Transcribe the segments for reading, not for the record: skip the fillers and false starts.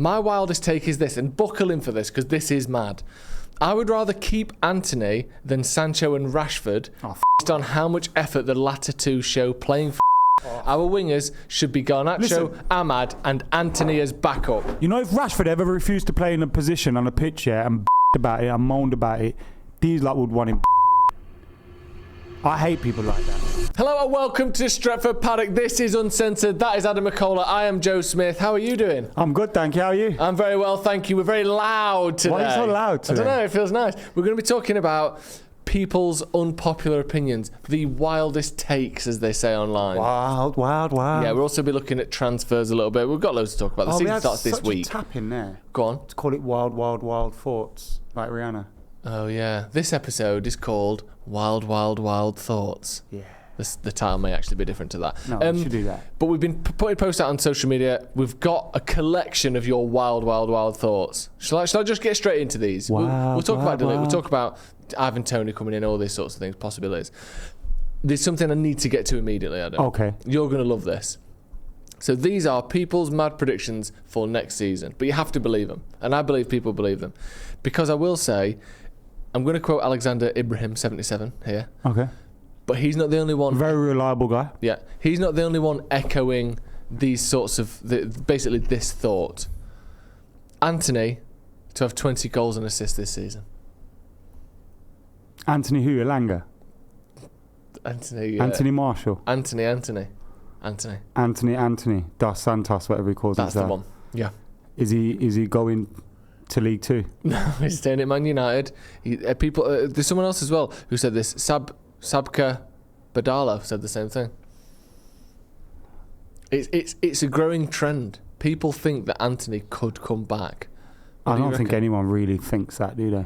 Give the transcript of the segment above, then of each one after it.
My wildest take is this, and buckle in for this because this is mad. I would rather keep Antony than Sancho and Rashford based on how much effort the latter two show playing for. Our wingers should be Garnacho, Ahmad and Antony as backup. You know, if Rashford ever refused to play in a position on a pitch, and about it and moaned about it, these lot would want him. I hate people like that. Hello and welcome to Stretford Paddock. This is Uncensored. That is Adam McKola. I am Joe Smith. How are you doing? I'm good, thank you. How are you? I'm very well, thank you. We're very loud today. Why are you so loud today? I don't know, it feels nice. We're going to be talking about people's unpopular opinions, the wildest takes, as they say online. Wild. Yeah, we'll also be looking at transfers a little bit. We've got loads to talk about. The season starts this week. A tap in there. Go on. To call it wild thoughts, like Rihanna. Oh yeah, this episode is called Wild Thoughts. Yeah. The title may actually be different to that. No, we should do that. But we've been putting posts out on social media. We've got a collection of your wild thoughts. Shall I just get straight into these? We'll talk about Ligt. We'll talk about Ivan Toney coming in, all these sorts of things, possibilities. There's something I need to get to immediately, Adam. Okay. You're going to love this. So these are people's mad predictions for next season. But you have to believe them. And I believe people believe them. Because I will say, I'm going to quote Alexander Ibrahim, 77, here. Okay. But he's not the only one. Very reliable guy. Yeah. He's not the only one echoing these sorts of, basically this thought. Antony to have 20 goals and assists this season. Anthony who? Elanga? Anthony Marshall? Anthony. Anthony Dos Santos, whatever he calls himself. That's the one. Yeah. Is he going to League Two? No, he's staying at Man United. There's someone else as well who said this. Sabka Badala said the same thing. It's a growing trend. People think that Antony could come back. I don't think anyone really thinks that, do they?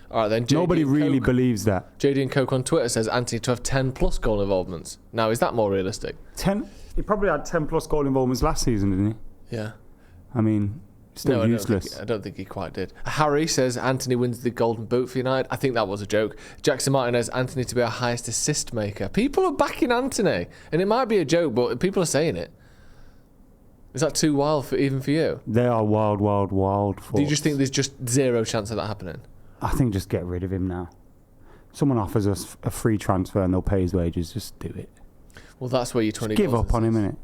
All right, then. Nobody really believes that. JD and Coke on Twitter says Antony to have 10 plus goal involvements. Now, is that more realistic? 10? He probably had 10 plus goal involvements last season, didn't he? Yeah. I mean, still useless. I don't think he quite did. Harry says Antony wins the Golden Boot for United. I think that was a joke. Jackson Martinez, Antony to be our highest assist maker. People are backing Antony, and it might be a joke, but people are saying it. Is that too wild even for you? They are wild thoughts. Do you just think there's just zero chance of that happening? I think just get rid of him now. Someone offers us a free transfer and they'll pay his wages. Just do it. Well, that's where you 20 give up on him, innit?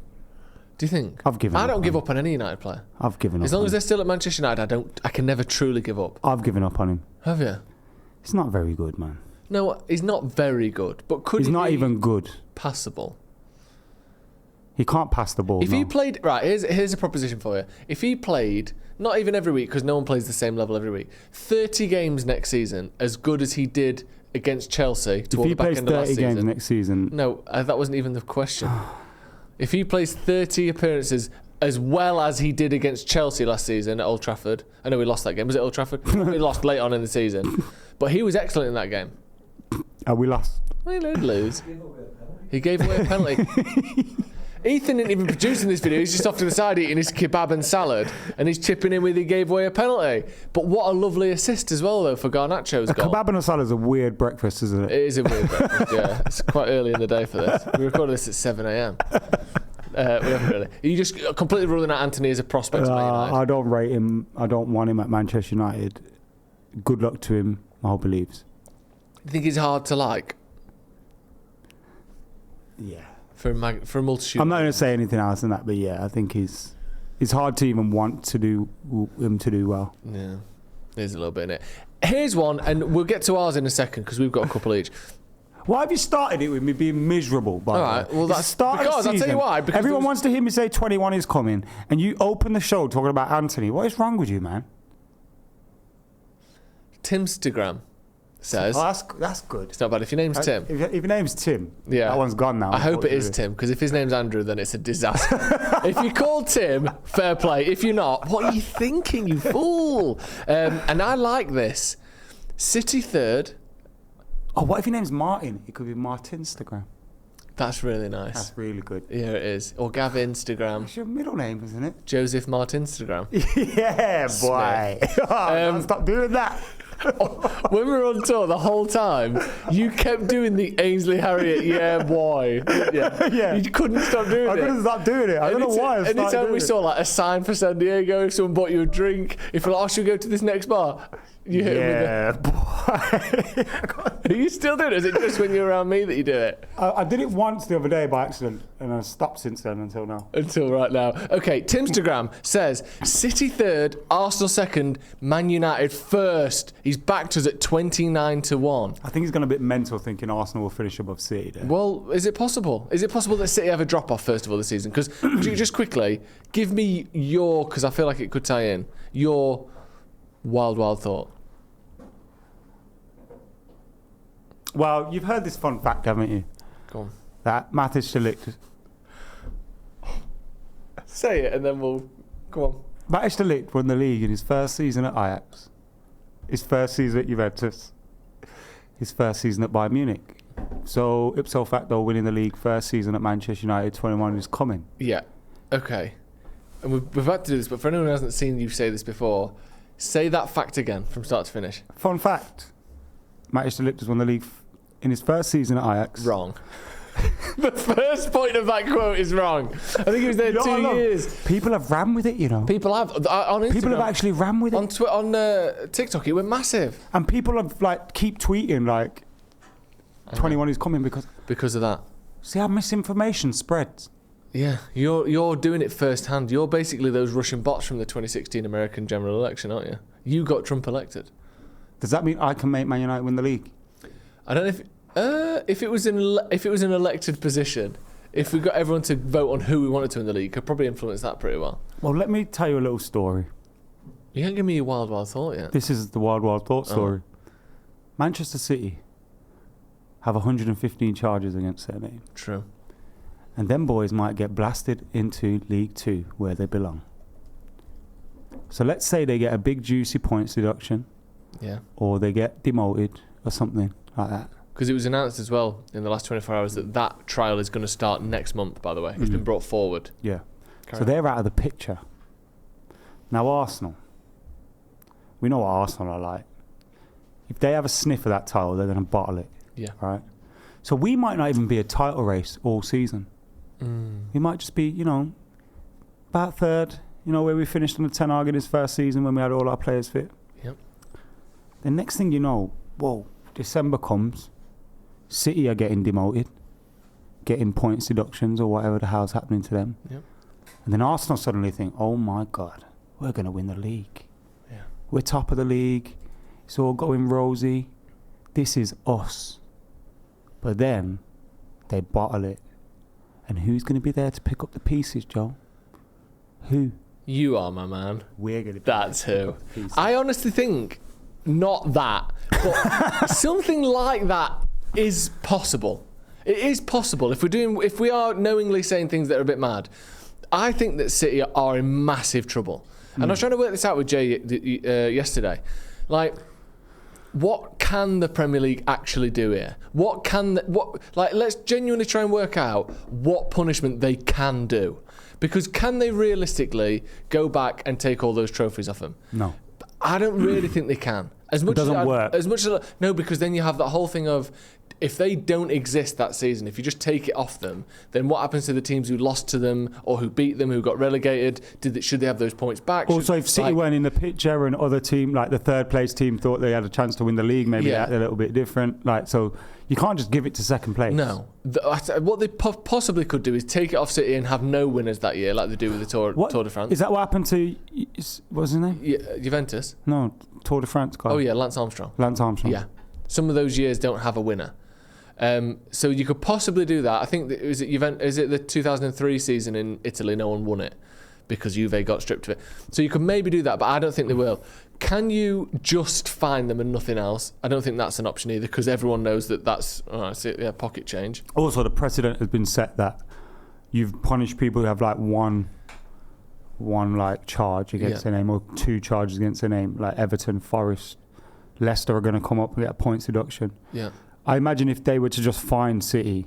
Do you think? I've given up. I don't give up on any United player. I've given up. As long as they're still at Manchester United, I can never truly give up. I've given up on him. Have you? He's not very good, man. No, he's not very good. But could he be? He's not even good. Passable. He can't pass the ball. If he played, right, here's a proposition for you. If he played, not even every week, because no one plays the same level every week, 30 games next season, as good as he did against Chelsea toward the back end of last season. If he plays 30 games next season... No, that wasn't even the question. If he plays 30 appearances as well as he did against Chelsea last season at Old Trafford, I know we lost that game. Was it Old Trafford? We lost late on in the season. But he was excellent in that game. We lost. We did lose. He gave away a penalty. Ethan didn't even produce in this video. He's just off to the side eating his kebab and salad, and he's chipping in with he gave away a penalty. But what a lovely assist as well, though, for Garnacho's goal. A kebab and a salad is a weird breakfast, isn't it? It is a weird breakfast, yeah. It's quite early in the day for this. We recorded this at 7 a.m. We haven't really. Are you just completely ruling out Antony as a prospect at Man United? I don't rate him. I don't want him at Manchester United. Good luck to him, I hope he leaves. You think he's hard to like? Yeah. For a multitude. I'm not going to say anything else than that, but yeah, I think it's hard to even want to do him to do well. Yeah, there's a little bit in it. Here's one, and we'll get to ours in a second because we've got a couple each. Why have you started it with me being miserable? By all right, well that's because I'll tell you why. Because everyone wants to hear me say 21 is coming, and you open the show talking about Antony. What is wrong with you, man? Timstagram says. Oh, that's good. It's not bad. If your name's Tim. If your name's Tim, yeah, that one's gone now. I hope it is Tim, because if his name's Andrew, then it's a disaster. If you're called Tim, fair play. If you're not, what are you thinking, you fool? And I like this. City third. Oh, what if your name's Martin? It could be Martinstagram. That's really nice. That's really good. Yeah, it is. Or Gav Instagram. That's your middle name, isn't it? Joseph Martinstagram. Yeah, boy. Stop doing that. When we were on tour the whole time, you kept doing the Ainsley Harriott, yeah, boy. Yeah. You couldn't stop doing it. I couldn't stop doing it. I don't know why. Anytime we saw like a sign for San Diego, if someone bought you a drink, if you're like, oh, should we go to this next bar? You hit him with boy. Are you still doing it? Is it just when you're around me that you do it? I did it once the other day by accident, and I've stopped since then until now. Until right now. Okay, Timstagram says, City third, Arsenal second, Man United first. He's backed us at 29-1. I think he's gone a bit mental thinking Arsenal will finish above City there. Well, is it possible? Is it possible that City have a drop-off first of all this season? Because just quickly, give me your, because I feel like it could tie in, your wild thought. Well, you've heard this fun fact, haven't you? Go on. That Matthijs de Ligt. Say it and then we'll... Go on. Matthijs de Ligt won the league in his first season at Ajax, his first season at Juventus, his first season at Bayern Munich. So, ipso facto, winning the league first season at Manchester United, 21 is coming. Yeah. Okay. And we've had to do this, but for anyone who hasn't seen you say this before, say that fact again from start to finish. Fun fact. Matthijs de Ligt has won the league in his first season at Ajax. Wrong. The first point of that quote is wrong. I think he was there 2 years. People have ran with it, you know. People have. On Instagram, people have actually ran with it. On TikTok, it went massive. And people have, like, keep tweeting, like, 21 is coming because of that. See how misinformation spreads. Yeah, you're doing it firsthand. You're basically those Russian bots from the 2016 American general election, aren't you? You got Trump elected. Does that mean I can make Man United win the league? I don't know if it was an elected position. If we got everyone to vote on who we wanted to win the league, could probably influence that pretty well. Well, let me tell you a little story. You can't give me your wild thought yet. This is the wild thought story. Manchester City have 115 charges against their name. True. And them boys might get blasted into League 2 where they belong. So let's say they get a big juicy points deduction. Yeah. Or they get demoted or something like that. Because it was announced as well in the last 24 hours that trial is going to start next month, by the way. It's been brought forward. Yeah. So they're out of the picture. Now Arsenal. We know what Arsenal are like. If they have a sniff of that title, they're going to bottle it. Yeah. Right? So we might not even be a title race all season. We might just be, about third, where we finished on the Ten Hag in his first season when we had all our players fit. Yep. The next thing you know, December comes, City are getting demoted, getting points deductions or whatever the hell's happening to them. Yep. And then Arsenal suddenly think, oh my God, we're going to win the league. Yeah. We're top of the league. It's all going rosy. This is us. But then they bottle it. And who's going to be there to pick up the pieces, Joe? Who? You are, my man. We're going to. That's who. I honestly think not that, but something like that is possible. It is possible if we are knowingly saying things that are a bit mad. I think that City are in massive trouble. And I was trying to work this out with Jay yesterday. Like, what can the Premier League actually do here? Let's genuinely try and work out what punishment they can do. Because can they realistically go back and take all those trophies off them? No. I don't really think they can. It doesn't work. No, because then you have that whole thing of, if they don't exist that season, if you just take it off them, then what happens to the teams who lost to them or who beat them, who got relegated? Should they have those points back? Also, if City weren't in the picture and other team, like the third place team, thought they had a chance to win the league, maybe they act a little bit different. So you can't just give it to second place. No. What they possibly could do is take it off City and have no winners that year, like they do with the Tour de France. Is that what happened to, what's his name? Juventus? No, Tour de France guy. Oh yeah, Lance Armstrong. Yeah. Some of those years don't have a winner. So you could possibly do that. I think is it the 2003 season in Italy? No one won it because Juve got stripped of it. So you could maybe do that, but I don't think they will. Can you just fine them and nothing else? I don't think that's an option either, because everyone knows that's pocket change. Also, the precedent has been set that you've punished people who have like one charge against their name or two charges against their name, like Everton, Forest, Leicester are going to come up and get a points deduction. Yeah. I imagine if they were to just fine City,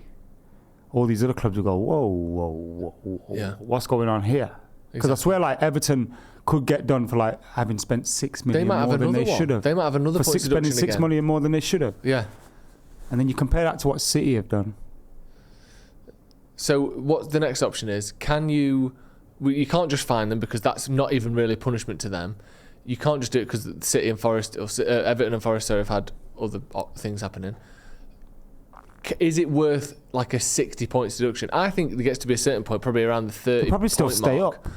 all these other clubs would go, whoa, yeah. what's going on here? Because I swear, like Everton could get done for like having spent 6 million more than they should have. They might have another for spending 6 million more than they should have. Yeah. And then you compare that to what City have done. So what the next option is? You can't just fine them because that's not even really punishment to them. You can't just do it because City and Forest or Everton and Forest have had other things happening. Is it worth like a 60 points deduction? I think there gets to be a certain point, probably around the 30. They'll probably still stay up.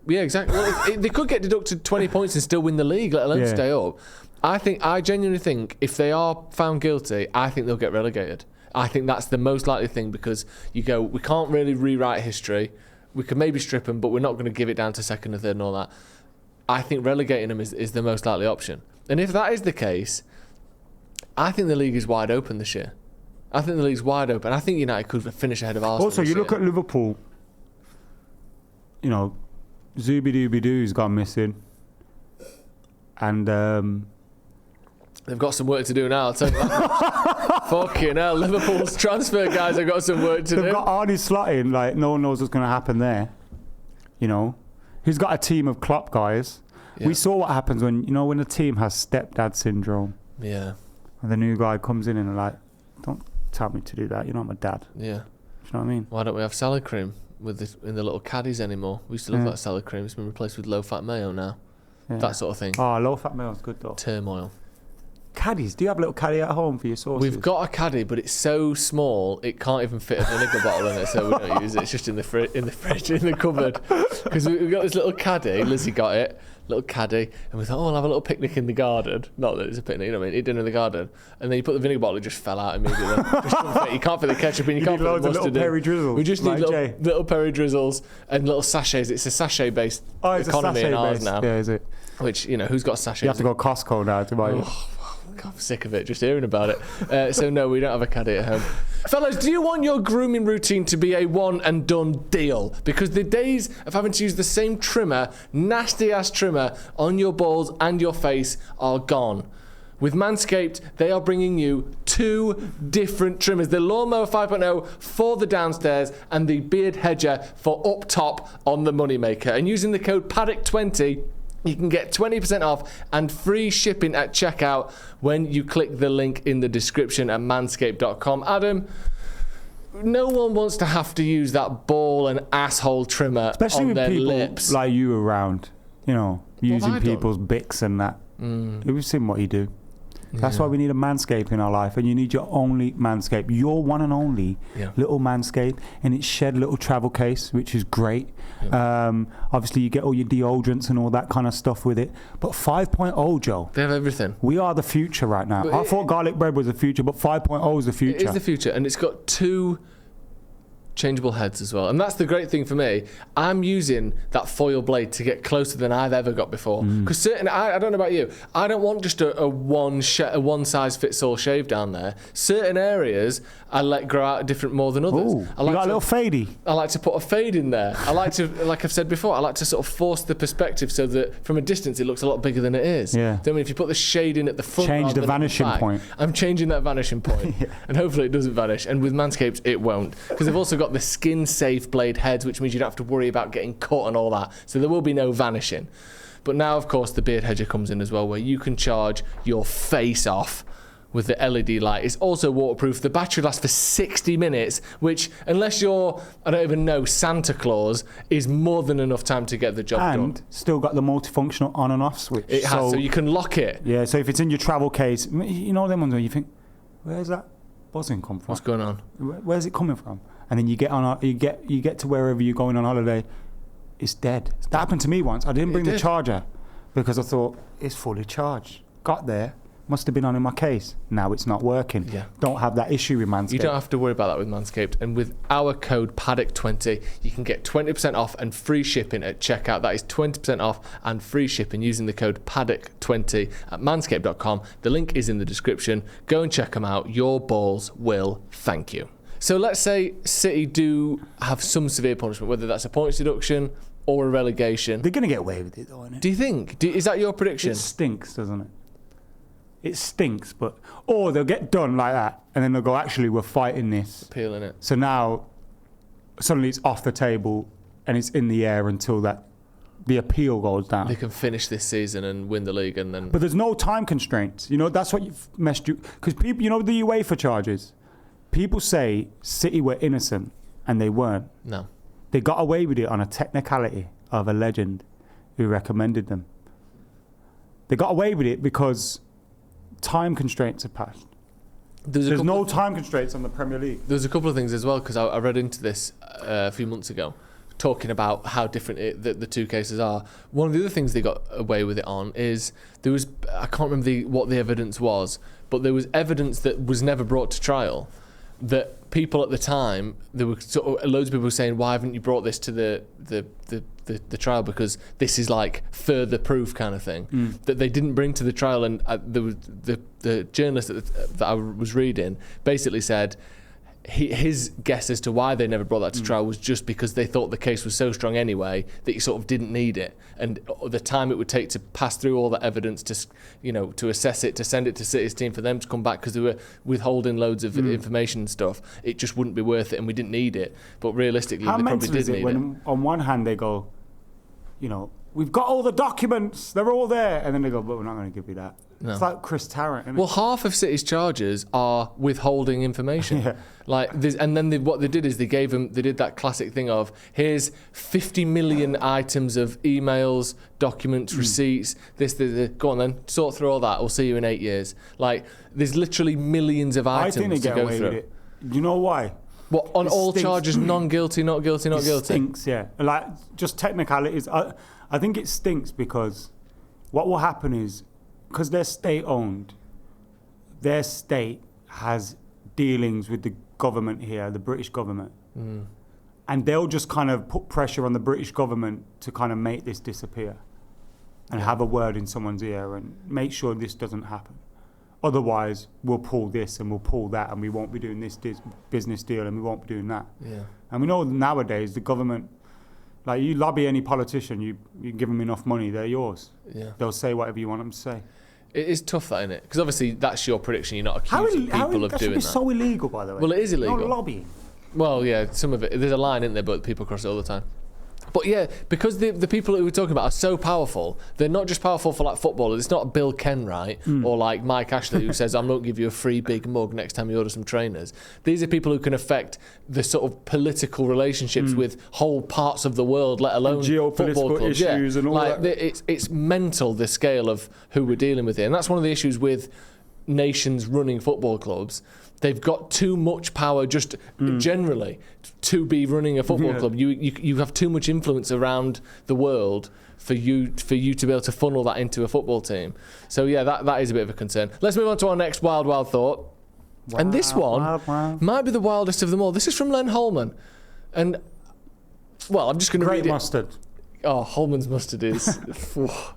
Yeah, exactly. Well, they could get deducted 20 points and still win the league, let alone stay up. I genuinely think if they are found guilty, I think they'll get relegated. I think that's the most likely thing because we can't really rewrite history. We could maybe strip them, but we're not going to give it down to second and third and all that. I think relegating them is the most likely option. And if that is the case, I think the league is wide open this year. I think the league's wide open. I think United could finish ahead of Arsenal. Also, you look at Liverpool, you know, Zooby-Dooby-Doo's gone missing. And they've got some work to do now, I'll tell you that. Fucking hell, Liverpool's transfer guys have got some work to do. They've got Arnie slotting, like, no one knows what's going to happen there. You know? He's got a team of Klopp guys. Yeah. We saw what happens when a team has stepdad syndrome. Yeah. And the new guy comes in and they're like, don't tell me to do that. You're not my dad. Yeah. Do you know what I mean? Why don't we have salad cream in the little caddies anymore? We used to love that salad cream. It's been replaced with low-fat mayo now. Yeah. That sort of thing. Oh, low-fat mayo's good though. Turmoil. Caddies. Do you have a little caddy at home for your sauces? We've got a caddy, but it's so small it can't even fit a vinegar bottle in it, so we don't use it. It's just in the fridge, in the cupboard. Because we've got this little caddy. Lizzie got it. Little caddy, and we thought, we'll have a little picnic in the garden. Not that it's a picnic, you know what I mean? Eat dinner in the garden, and then you put the vinegar bottle, it just fell out immediately. You can't fit the ketchup in, you can't fit the mustard in. Peri drizzles. We just need little peri drizzles and little sachets. It's a sachet-based economy in ours now. Yeah, is it? Which who's got sachets? You have to go Costco now to buy it. God, I'm sick of it, just hearing about it. So no, we don't have a caddy at home. Fellas, do you want your grooming routine to be a one and done deal? Because the days of having to use the same trimmer, nasty ass trimmer, on your balls and your face are gone. With Manscaped, they are bringing you 2 different trimmers. The Lawnmower 5.0 for the downstairs and the Beard Hedger for up top on the Moneymaker. And using the code PADDOCK20, you can get 20% off and free shipping at checkout when you click the link in the description at manscaped.com. Adam, no one wants to have to use that ball and asshole trimmer especially on their with people lips. like you around, using people's Bics and that. We've seen what you do. That's why we need a Manscaped in our life, and you need your only Manscaped, your one and only little Manscaped, and it's shed little travel case, which is great. Obviously, you get all your deodorants and all that kind of stuff with it. But 5.0, Joe, they have everything. We are the future right now. I thought garlic bread was the future, but 5.0 is the future. It is the future, and it's got 2 changeable heads as well, and that's the great thing for me. I'm using that foil blade to get closer than I've ever got before, because I don't know about you, I don't want just a one size fits all shave down there. Certain areas I let grow out different more than others. Ooh, you got a little fadey. I like to put a fade in there. I like to, like I've said before, I like to sort of force the perspective so that from a distance it looks a lot bigger than it is. Yeah. Then if you put the shade in at the front, change the vanishing point. I'm changing that vanishing point, and hopefully it doesn't vanish. And with Manscaped, it won't, because they've also got the skin-safe blade heads, which means you don't have to worry about getting cut and all that. So there will be no vanishing. But now, of course, the Beard Hedger comes in as well, where you can charge your face off with the LED light. It's also waterproof. The battery lasts for 60 minutes, which, unless you're, I don't even know, Santa Claus, is more than enough time to get the job done. And still got the multifunctional on and off switch. It has, so you can lock it. Yeah, so if it's in your travel case, you know them ones where you think, where's that buzzing come from? What's going on? Where's it coming from? And then you get to wherever you're going on holiday, it's dead. That happened to me once. I didn't bring the charger because I thought it's fully charged. Got there, must have been on in my case. Now it's not working. Yeah. Don't have that issue with Manscaped. You don't have to worry about that with Manscaped. And with our code PADDOCK20, you can get 20% off and free shipping at checkout. That is 20% off and free shipping using the code PADDOCK20 at manscaped.com. The link is in the description. Go and check them out. Your balls will thank you. So let's say City do have some severe punishment, whether that's a points deduction or a relegation. They're going to get away with it, though, isn't it? Do you think? Is that your prediction? It stinks, doesn't it? It stinks, but... Or they'll get done like that, and then they'll go, actually, we're fighting this. Appealing it. So now, suddenly it's off the table, and it's in the air until that the appeal goes down. They can finish this season and win the league, and then. But there's no time constraints. You know, that's what you've messed you. Because people, you know, the UEFA charges. People say City were innocent, and they weren't. No. They got away with it on a technicality of a legend who recommended them. They got away with it because time constraints have passed. There's no time constraints on the Premier League. There's a couple of things as well, because I read into this a few months ago, talking about how different the two cases are. One of the other things they got away with it on is there was, I can't remember what the evidence was, but there was evidence that was never brought to trial, that people at the time, there were loads of people saying, why haven't you brought this to the trial, because this is like further proof kind of thing, that they didn't bring to the trial. And the journalist that I was reading basically said his guess as to why they never brought that to trial was just because they thought the case was so strong anyway that you sort of didn't need it, and the time it would take to pass through all that evidence to assess it, to send it to City's team for them to come back, because they were withholding loads of information and stuff, it just wouldn't be worth it, and we didn't need it. But realistically, how they probably did need it. When on one hand they go, you know, we've got all the documents, they're all there, and then they go, but we're not going to give you that. No. It's like Chris Tarrant, isn't it? Well, half of City's charges are withholding information. Yeah. Like this, and then what they did is they did that classic thing of, here's 50 million items of emails, documents, receipts, this, go on then, sort through all that, we'll see you in 8 years. Like, there's literally millions of items I think they get to go away through. with it. Do you know why? What, on all stinks. charges, non-guilty, not guilty, not guilty? Stinks, yeah. Like, just technicalities. I think it stinks because what will happen is, because they're state-owned, their state has dealings with the government here, the British government. And they'll just kind of put pressure on the British government to kind of make this disappear and have a word in someone's ear and make sure this doesn't happen. Otherwise, we'll pull this and we'll pull that, and we won't be doing this business deal, and we won't be doing that. Yeah. And we know nowadays the government, like, you lobby any politician, you give them enough money, they're yours. Yeah. They'll say whatever you want them to say. It is tough, that, isn't it? Because obviously that's your prediction. You're not accusing people of doing that. That should be so illegal, by the way. Well, it is illegal. No lobbying. Well, yeah, some of it. There's a line, isn't there? But people cross it all the time. But yeah, because the people that we're talking about are so powerful, they're not just powerful for like footballers. It's not Bill Kenwright or like Mike Ashley who says, I'm not going to give you a free big mug next time you order some trainers. These are people who can affect the sort of political relationships with whole parts of the world, let alone and geopolitical football clubs. issues and all like, that. It's mental, the scale of who we're dealing with here. And that's one of the issues with nations running football clubs. They've got too much power just generally to be running a football club. You have too much influence around the world for you to be able to funnel that into a football team. So yeah, that is a bit of a concern. Let's move on to our next wild thought. Wow, and this one might be the wildest of them all. This is from Len Holman. And well, I'm just going to read it. Great mustard. Oh, Holman's mustard is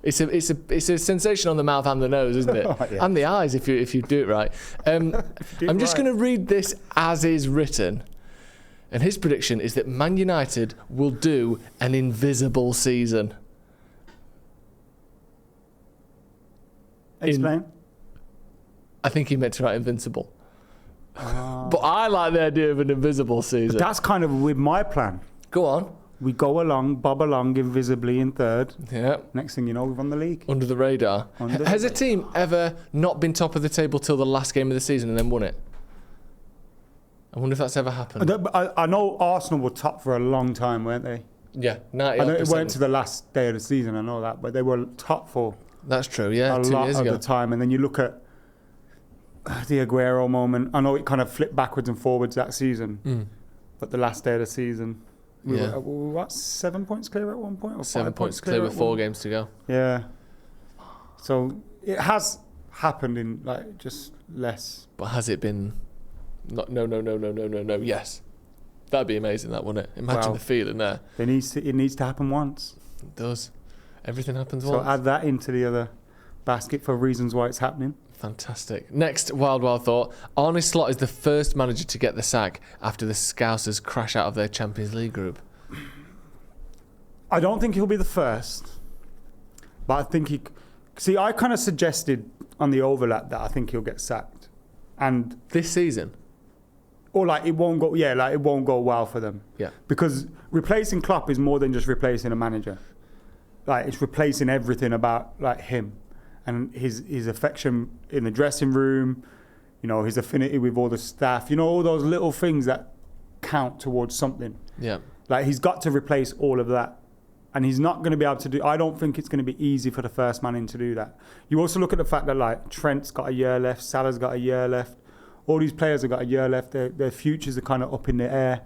it's a sensation on the mouth and the nose, isn't it? Oh, yeah. And the eyes if you do it right. I'm just going to read this as is written. And his prediction is that Man United will do an invisible season. Explain. I think he meant to write invincible. But I like the idea of an invisible season. But that's kind of with my plan. Go on. We go along, bob along invisibly in third. Yeah. Next thing you know, we've won the league. Under the radar. Has a team ever not been top of the table till the last game of the season and then won it? I wonder if that's ever happened. I know Arsenal were top for a long time, weren't they? Yeah, 90%. I know it went to the last day of the season, I know that, but they were top for that's true, yeah, a 2 lot years of ago. the time. And then you look at the Aguero moment. I know it kind of flipped backwards and forwards that season, but the last day of the season, we were, what, 7 points clear at one point? Or 7 points clear with 4 games to go. Yeah. So it has happened in like just less. But has it been? No. Yes. That'd be amazing, that, wouldn't it? Imagine the feeling there. It needs to happen once. It does. Everything happens so once. So add that into the other basket for reasons why it's happening. Fantastic. Next wild thought. Arne Slot is the first manager to get the sack after the Scousers crash out of their Champions League group. I don't think he'll be the first. But I think he... See, I kind of suggested on the overlap that I think he'll get sacked. And... This season? Or like it won't go... Yeah, like it won't go well for them. Yeah. Because replacing Klopp is more than just replacing a manager. like it's replacing everything about like him and his affection in the dressing room, you know, his affinity with all the staff, you know, all those little things that count towards something. Yeah. Like he's got to replace all of that. And he's not going to be able to do... I don't think it's going to be easy for the first man in to do that. You also look at the fact that, like, Trent's got a year left, Salah's got a year left. All these players have got a year left. Their futures are kind of up in the air.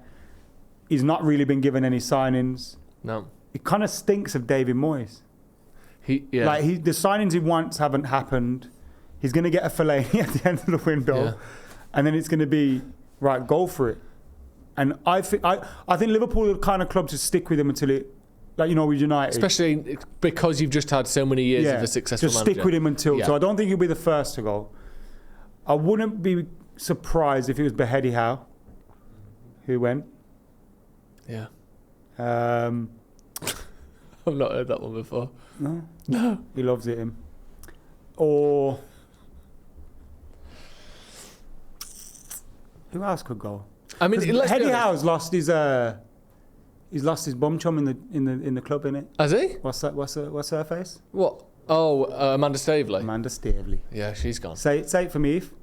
He's not really been given any signings. No. It kind of stinks of David Moyes. The signings he wants haven't happened. He's going to get a Fellaini at the end of the window. Yeah. And then it's going to be, right, go for it. And I think Liverpool are the kind of club to stick with him until it... Like, you know, with United. Especially because you've just had so many years of a successful just manager. Stick with him until... Yeah. So I don't think he'll be the first to go. I wouldn't be surprised if it was Beheady Howe who went. Yeah. I've not heard that one before. No. He loves it, him. Or... Who else could go? I mean, Beheady Howe's lost his... He's lost his bum chum in the club, innit? Has he? What's her face? What? Oh, Amanda Stavely. Amanda Stavely. Yeah, she's gone. Say it for me, Eve.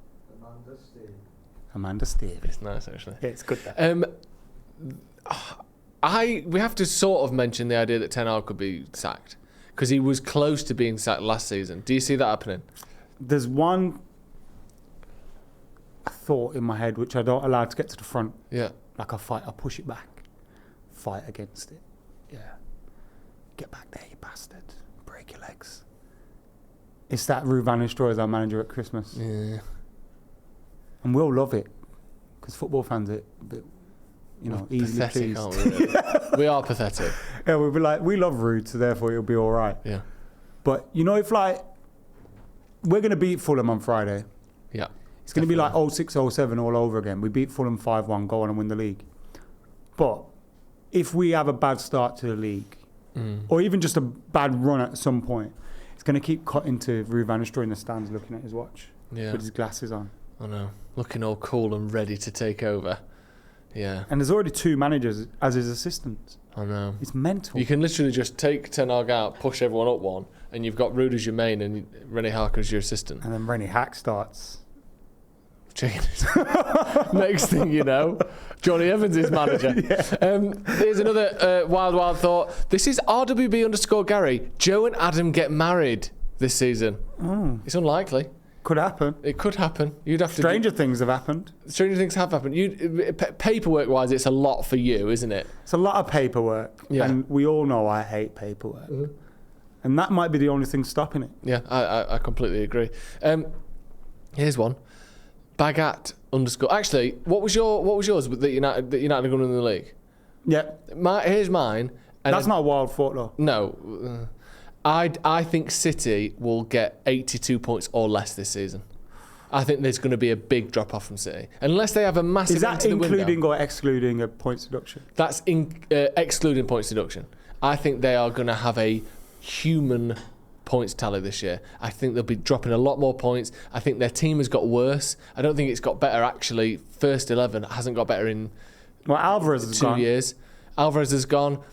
Amanda Stavely. It's nice, actually. Yeah, it's good. That. We have to sort of mention the idea that Ten Hag could be sacked because he was close to being sacked last season. Do you see that happening? There's one thought in my head which I don't allow to get to the front. Yeah. Like I push it back. Fight against it. Yeah. Get back there, you bastard. Break your legs. It's that Ruud van Nistelrooy as our manager at Christmas. Yeah. And we'll love it. Because football fans are a bit, you know, easily pathetic, pleased. aren't we, really? We are pathetic. Yeah, we'll be like, we love Ruud, so therefore it'll be all right. Yeah. But, you know, if like, we're going to beat Fulham on Friday. Yeah. It's going to be like 06-07 all over again. We beat Fulham 5-1, go on and win the league. But if we have a bad start to the league, or even just a bad run at some point, it's going to keep cutting to Ruud van Nistelrooy in the stands looking at his watch with his glasses on. I know. Looking all cool and ready to take over. Yeah. And there's already 2 managers as his assistants. I know. It's mental. You can literally just take Ten Hag out, push everyone up one, and you've got Ruud as your main and Rennie Harker as your assistant. And then Rennie Hack starts. Next thing you know, Johnny Evans is manager. Here's another wild thought. This is RWB_Gary. Joe and Adam get married this season. It's unlikely. Could happen. It could happen. You'd have to. Stranger things have happened. Stranger things have happened. Paperwork-wise, it's a lot for you, isn't it? It's a lot of paperwork. Yeah. And we all know I hate paperwork. And that might be the only thing stopping it. Yeah, I completely agree. Here's one. Bagat_. Actually, what was yours that United are going to win the league? Yeah. Here's mine. And that's not a wild thought, though. No. I think City will get 82 points or less this season. I think there's going to be a big drop off from City. Unless they have a massive... Is that including or excluding a points deduction? That's excluding points deduction. I think they are going to have a human points tally this year. I think they'll be dropping a lot more points. I think their team has got worse. I don't think it's got better, actually. First 11 hasn't got better in Alvarez has 2 years. Alvarez has gone.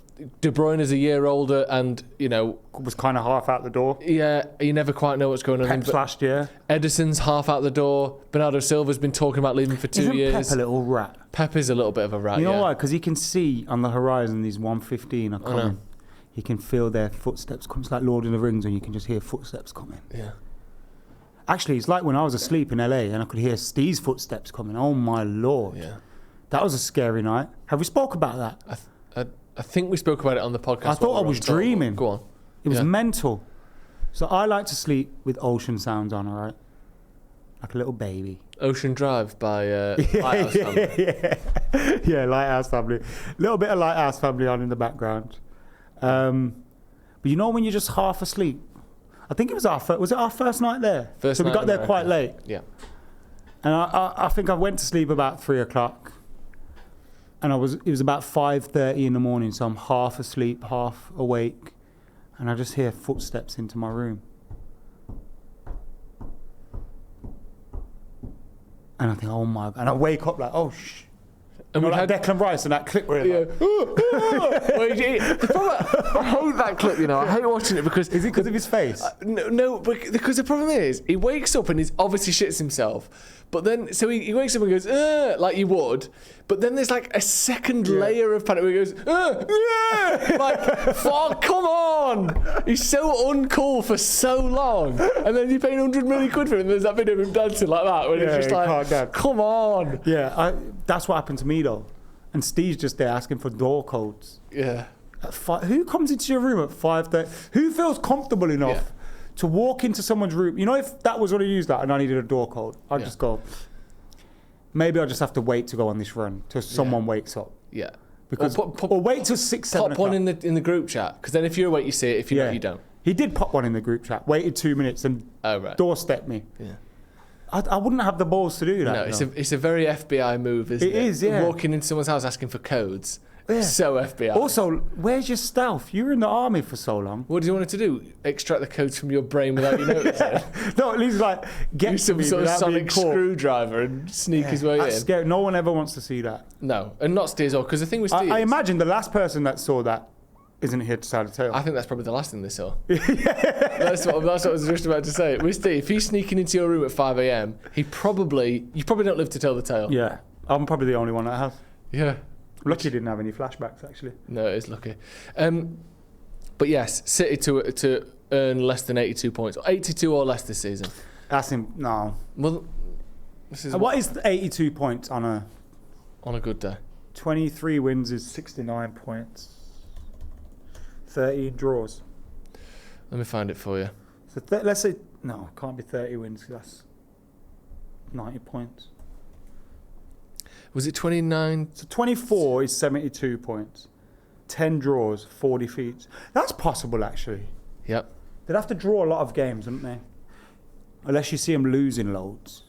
De Bruyne is a year older and, you know... was kind of half out the door. Yeah, you never quite know what's going on. Pep's last year. Edison's half out the door. Bernardo Silva's been talking about leaving for 2 years. Isn't Pep a little rat? Pep is a little bit of a rat, You know why? Because he can see on the horizon these 115 are coming. I know. He can feel their footsteps coming. It's like Lord of the Rings when you can just hear footsteps coming. Yeah. Actually, it's like when I was asleep in LA and I could hear Steve's footsteps coming. Oh, my Lord. Yeah. That was a scary night. Have we spoke about that? I think we spoke about it on the podcast. I thought I was dreaming. Go on. It was mental. So I like to sleep with ocean sounds on, all right? Like a little baby. Ocean Drive by Lighthouse Family. Yeah, Lighthouse Family. A little bit of Lighthouse Family on in the background. But you know when you're just half asleep? I think it was our first night there? First so we night got in there America. quite late. Yeah. And I think I went to sleep about 3 o'clock. And it was about 5:30 in the morning, so I'm half asleep, half awake. And I just hear footsteps into my room. And I think, oh my God. And I wake up like, oh, And we like had Declan Rice and that clip where Well, hate that clip, you know. I hate watching it because... Is it because of his face? No, because the problem is, he wakes up and he's obviously shits himself. But then, so he wakes up and goes, like you would. But then there's like a second layer of panic where he goes, like, fuck, come on. He's so uncool for so long. And then you pay 100 million quid for him and there's that video of him dancing like that where it's just like, come on. Yeah, that's what happened to me though. And Steve's just there asking for door codes. Yeah. Who comes into your room at 5:30? Who feels comfortable enough to walk into someone's room? You know, if that was what I used that and I needed a door code, I'd just go, maybe I'll just have to wait to go on this run till someone wakes up. Yeah. Because, or wait till 6, 7 o'clock. Pop one in the group chat, because then if you're awake, you see it. If you're not, you don't. He did pop one in the group chat, waited 2 minutes and doorstepped me. Yeah. I wouldn't have the balls to do that. No, it's a very FBI move, isn't it? It is, yeah. Walking into someone's house asking for codes. Yeah. So FBI. Also, where's your stealth? You were in the army for so long. What do you want it to do? Extract the codes from your brain without you noticing? No, at least like get use some sort of sonic screwdriver and sneak his way in. Scary. No one ever wants to see that. No, and not Steers all, because the thing with Steers... I imagine the last person that saw that isn't here to tell the tale. I think that's probably the last thing they saw. That's what I was just about to say. With Steve, if he's sneaking into your room at 5 a.m, you probably don't live to tell the tale. Yeah, I'm probably the only one that has. Yeah. Lucky he didn't have any flashbacks, actually. No, it is lucky. But yes, City to earn less than 82 points. 82 or less this season. That's him. No. Well, this is what is 82 points on a good day? 23 wins is 69 points. 13 draws. Let me find it for you. So let's say, no, it can't be 30 wins, because that's 90 points. Was it 29? So 24 is 72 points. 10 draws, 40 defeats. That's possible, actually. Yep. They'd have to draw a lot of games, wouldn't they? Unless you see them losing loads.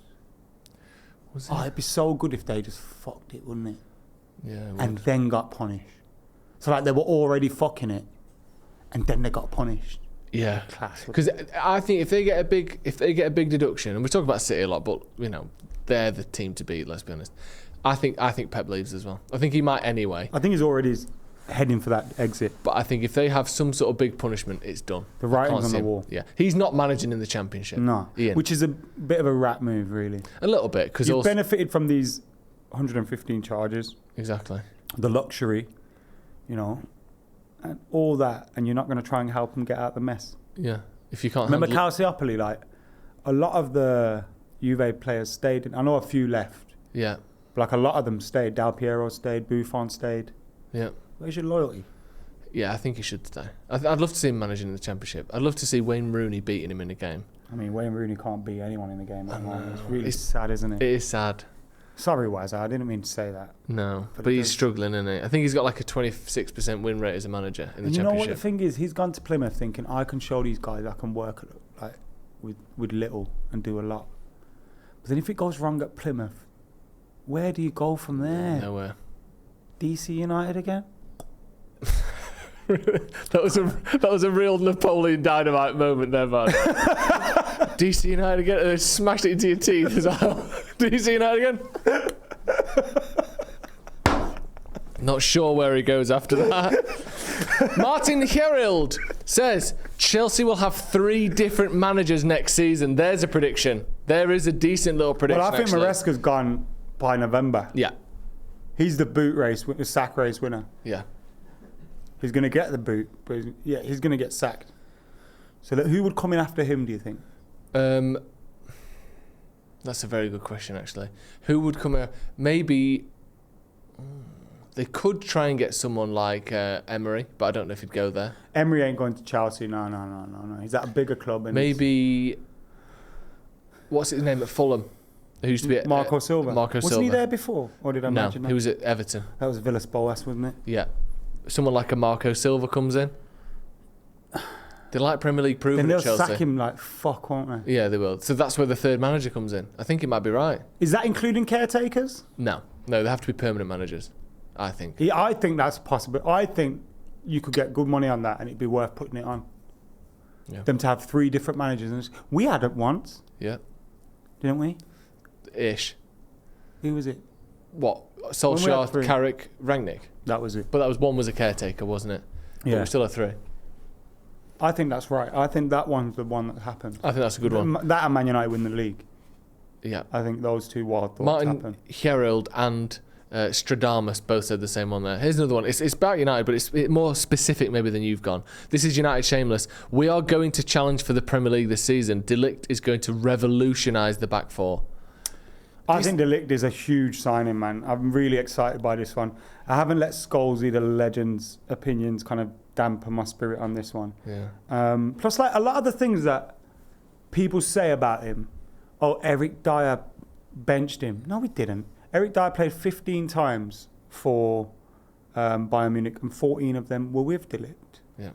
It'd be so good if they just fucked it, wouldn't it? Yeah. And then got punished. So like they were already fucking it, and then they got punished. Yeah. Because I think if they get a big deduction, and we talk about City a lot, but you know they're the team to beat. Let's be honest. I think Pep leaves as well. I think he might anyway. I think he's already heading for that exit. But I think if they have some sort of big punishment, it's done. The writing's on the wall. Yeah, he's not managing in the Championship. No, Ian. Which is a bit of a rat move, really. A little bit, because you've benefited from these 115 charges. Exactly. The luxury, you know, and all that, and you're not going to try and help them get out of the mess. Yeah, if you can't. Remember Calciopoli? Like a lot of the Juve players stayed. I know a few left. Yeah. Like a lot of them stayed. Del Piero stayed. Buffon stayed. Yeah. Where's your loyalty? Yeah, I think he should stay. I'd love to see him managing in the Championship. I'd love to see Wayne Rooney beating him in a game. I mean, Wayne Rooney can't beat anyone in the game at the moment. It's really sad, isn't it? It is sad. Sorry, Wazza, I didn't mean to say that. No, but he's struggling, isn't he? I think he's got like a 26% win rate as a manager in the Championship. You know what the thing is? He's gone to Plymouth thinking, I can show these guys I can work like with little and do a lot. But then if it goes wrong at Plymouth, where do you go from there? Nowhere. DC United again? that was a real Napoleon Dynamite moment there, man. DC United again, and they smashed it into your teeth as well. DC United again. Not sure where he goes after that. Martin Herald says Chelsea will have 3 different managers next season. There's a prediction. There is a decent little prediction. Well, I think Maresca's gone by November. Yeah. He's the boot race, the sack race winner. Yeah. He's going to get the boot, but he's going to get sacked. So who would come in after him, do you think? That's a very good question, actually. Who would come in? Maybe they could try and get someone like Emery, but I don't know if he'd go there. Emery ain't going to Chelsea. No. He's at a bigger club. And maybe, what's his name at Fulham? Who used to be at Marco Silva. Wasn't he there before? Or did I imagine that? He was at Everton. That was Villas-Boas, wasn't it? Yeah. Someone like a Marco Silva comes in. They like Premier League proven at Chelsea. Then they'll sack him like fuck, won't they? Yeah, they will. So that's where the third manager comes in. I think it might be right. Is that including caretakers? No, they have to be permanent managers, I think. Yeah, I think that's possible. I think you could get good money on that and it'd be worth putting it on. Yeah. Them to have 3 different managers. We had it once. Yeah. Didn't we? Ish. Who was it? What? Solskjaer, Carrick, Rangnick? That was it. But one was a caretaker, wasn't it? but we're still at 3. I think that's right. I think that one's the one that happened. I think that's a good one. That and Man United win the league. Yeah. I think those two wild thoughts Martin happen. Herald and Stradamus both said the same one there. Here's another one. It's about United, but it's more specific maybe than you've gone. This is United Shameless. We are going to challenge for the Premier League this season. Ligt is going to revolutionise the back four. I think Ligt is a huge signing, man. I'm really excited by this one. I haven't let Scholesy, the legend's opinions, kind of dampen my spirit on this one. Yeah. Plus, like a lot of the things that people say about him. Oh, Eric Dyer benched him. No, he didn't. Eric Dyer played 15 times for Bayern Munich, and 14 of them were with Ligt. Yeah.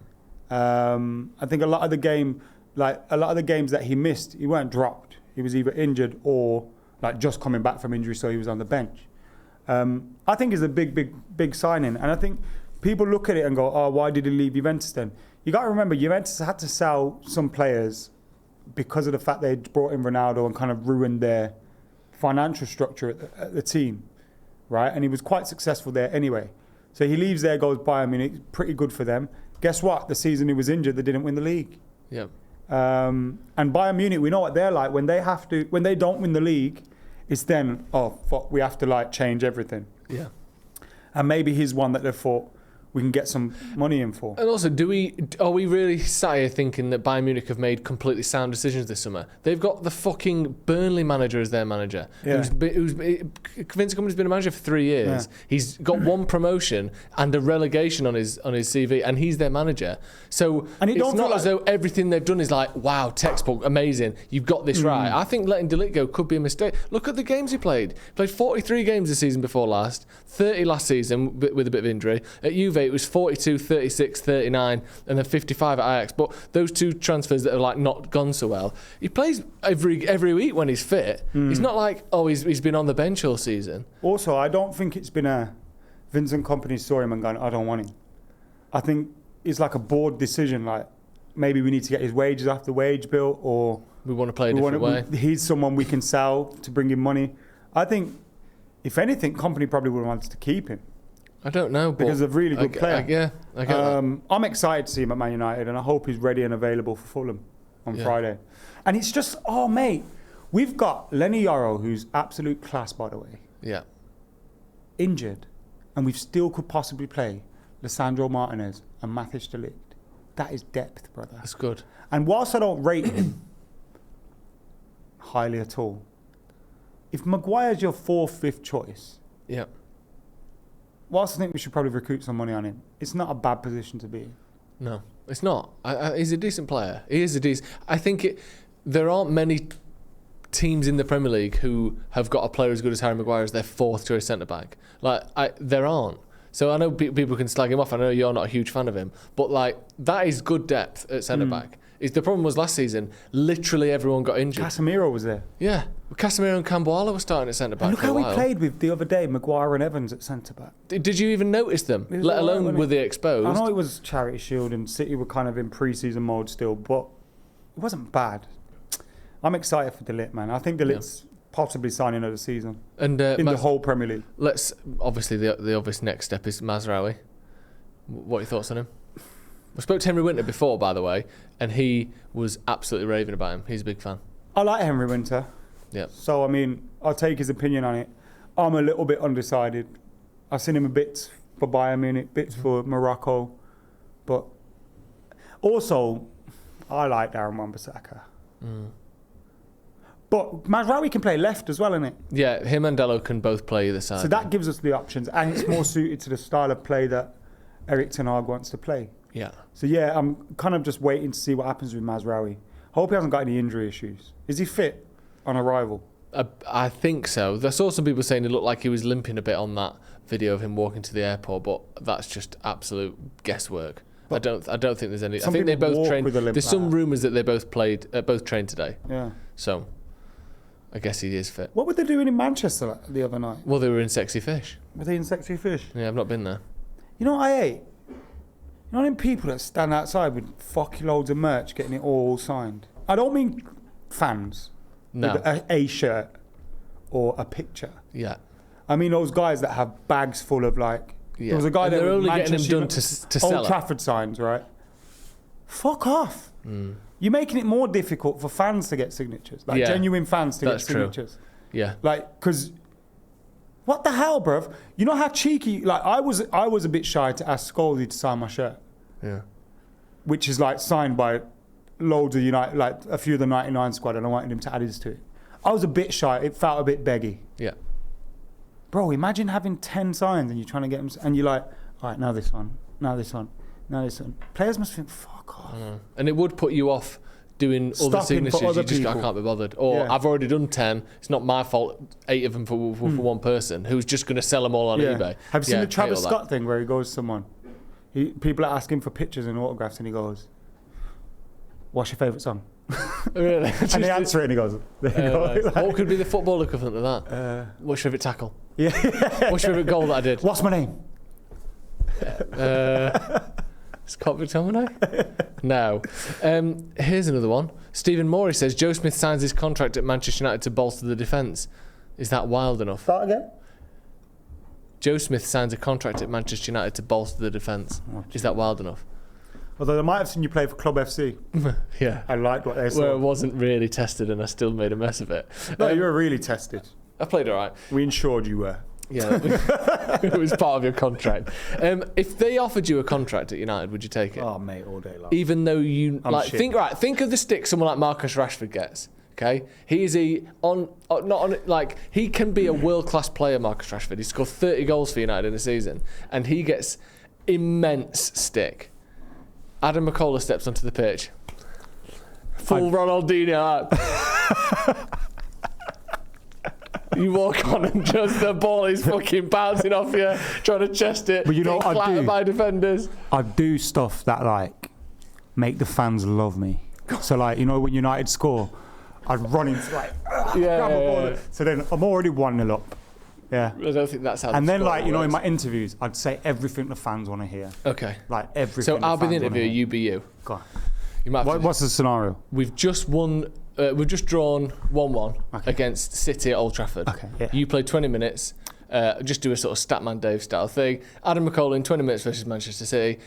I think a lot of the games that he missed, he weren't dropped. He was either injured or like just coming back from injury, so he was on the bench. I think it's a big signing, and I think people look at it and go, "Oh, why did he leave Juventus then?" You got to remember, Juventus had to sell some players because of the fact they brought in Ronaldo and kind of ruined their financial structure at the team, right? And he was quite successful there anyway. So he leaves there, goes Bayern Munich, pretty good for them. Guess what? The season he was injured, they didn't win the league. Yeah. And Bayern Munich, we know what they're like. When they don't win the league, it's then, oh, fuck, we have to like change everything. Yeah. And maybe he's one that they thought we can get some money in for. And also, are we really sat here thinking that Bayern Munich have made completely sound decisions this summer? They've got the fucking Burnley manager as their manager, who's Vince Company's been a manager for 3 years. Yeah. He's got one promotion and a relegation on his CV, and he's their manager. So it's not as though everything they've done is like, wow, textbook, amazing, you've got this right. I think letting Ligt go could be a mistake. Look at the games he played. He played 43 games the season before last, 30 last season with a bit of injury. At Juve, it was 42, 36, 39, and then 55 at Ajax. But those two transfers that have like not gone so well, he plays every week when he's fit. It's not like, oh, he's been on the bench all season. Also, I don't think it's been a Vincent Kompany saw him and gone, I don't want him. I think it's like a board decision, like maybe we need to get his wages off the wage bill, or we want to play a different way. He's someone we can sell to bring in money. I think, if anything, Kompany probably would have wanted to keep him. I don't know, because of really good player. I get that. I'm excited to see him at Man United, and I hope he's ready and available for Fulham on Friday. And it's just, oh mate, we've got Lenny Yoro, who's absolute class, by the way. Yeah. Injured, and we still could possibly play Lisandro Martinez and Mathis de Ligt. That is depth, brother. That's good. And whilst I don't rate him highly at all, if Maguire's your 4th, 5th choice, yeah. Whilst I think we should probably recoup some money on him, it's not a bad position to be in. No, it's not. He's a decent player. He is a decent. I think there aren't many teams in the Premier League who have got a player as good as Harry Maguire as their 4th choice centre back. There aren't. So I know people can slag him off. I know you're not a huge fan of him, but like that is good depth at centre back. The problem was last season, literally everyone got injured. Casemiro was there. Yeah. Casemiro and Camboala were starting at centre-back. Look how we played with the other day, Maguire and Evans at centre-back. Did you even notice them, let alone were they exposed? I know it was Charity Shield and City were kind of in pre-season mode still, but it wasn't bad. I'm excited for de Ligt, man. I think de Ligt's possibly signing of the season and in the whole Premier League. Obviously, the obvious next step is Mazraoui. What are your thoughts on him? I spoke to Henry Winter before, by the way, and he was absolutely raving about him. He's a big fan. I like Henry Winter. Yeah. So, I mean, I'll take his opinion on it. I'm a little bit undecided. I've seen him a bit for Bayern Munich, bits for Morocco. But also, I like Darren Wan-Bissaka. But Mazraoui can play left as well, innit? Yeah, him and Dello can both play either side. So that gives us the options, and it's more suited to the style of play that Erik ten Hag wants to play. Yeah. So yeah, I'm kind of just waiting to see what happens with Mazraoui. Hope he hasn't got any injury issues. Is he fit on arrival? I think so. I saw some people saying it looked like he was limping a bit on that video of him walking to the airport, but that's just absolute guesswork. But I don't think there's any. I think they both trained. There's some rumours that they both trained today. Yeah. So I guess he is fit. What were they doing in Manchester the other night? Well, they were in Sexy Fish. Were they in Sexy Fish? Yeah, I've not been there. You know what I ate? You know them people that stand outside with fucking loads of merch getting it all signed? I don't mean fans. No. With a shirt or a picture. Yeah. I mean those guys that have bags full of like Yeah. There was a guy and there they're with only getting him Manchester done to sell Old it. Trafford signs, right? Fuck off. You're making it more difficult for fans to get signatures, like genuine fans to get signatures. Yeah. Like, because what the hell, bruv? You know how cheeky? Like, I was a bit shy to ask Scholdy to sign my shirt. Yeah. Which is like signed by loads of United, like a few of the 99 squad, and I wanted him to add his to it. I was a bit shy. It felt a bit beggy. Yeah. Bro, imagine having 10 signs and you're trying to get them, and you're like, all right, now this one, now this one, now this one. Players must think, fuck off. And it would put you off doing other signatures. Other you just I people. can't be bothered. Or I've already done 10. It's not my fault. 8 of them for one person who's just going to sell them all on eBay. Have you seen the Travis Scott thing where he goes to someone? People are asking for pictures and autographs, and he goes, "What's your favourite song?" Really? And they answer it, and he goes, "There you go." Nice. What could be the football equivalent of that? What's your favourite tackle? Yeah. What's your favourite goal that I did? What's my name? Scott McTominay? No. Here's another one. Stephen Morey says Joe Smith signs his contract at Manchester United to bolster the defence. Is that wild enough? Start again. Joe Smith signs a contract at Manchester United to bolster the defence. Is that wild enough? Although they might have seen you play for Club FC. Yeah. I liked what they saw. Where it wasn't really tested and I still made a mess of it. No, you were really tested. I played all right. We ensured you were. Yeah, it was part of your contract. If they offered you a contract at United, would you take it? Oh, mate, all day long. Even though you think of the stick someone like Marcus Rashford gets. Okay, he is he can be a world-class player. Marcus Rashford. He scored 30 goals for United in a season, and he gets immense stick. Adam McKola steps onto the pitch, full Ronaldinho out. You walk on and just the ball is fucking bouncing off you, trying to chest it. But you know what I do? By defenders. I do stuff that like make the fans love me. So like, you know, when United score, I'd run into like grab a ball. Yeah. So then I'm already 1-0 up. Yeah. I don't think that's how. And then like, you know, in my interviews, I'd say everything the fans want to hear. Okay. Like everything. So I'll be the interviewer, you be you. Go on. You might What's the scenario? We've just won. We've just drawn 1-1 against City at Old Trafford. Okay. Yeah. You played 20 minutes. Just do a sort of Statman Dave style thing. Adam McKola in 20 minutes versus Manchester City.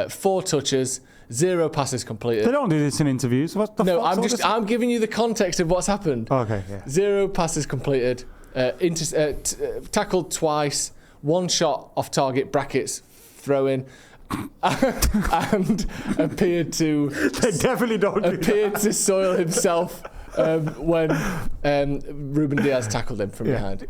4 touches, 0 passes completed. They don't do this in interviews. What the fuck? I'm giving you the context of what's happened. Okay. Yeah. 0 passes completed. Tackled twice. 1 shot off target. Brackets throw in. And appeared to They definitely don't appeared to soil himself when Ruben Diaz tackled him from behind.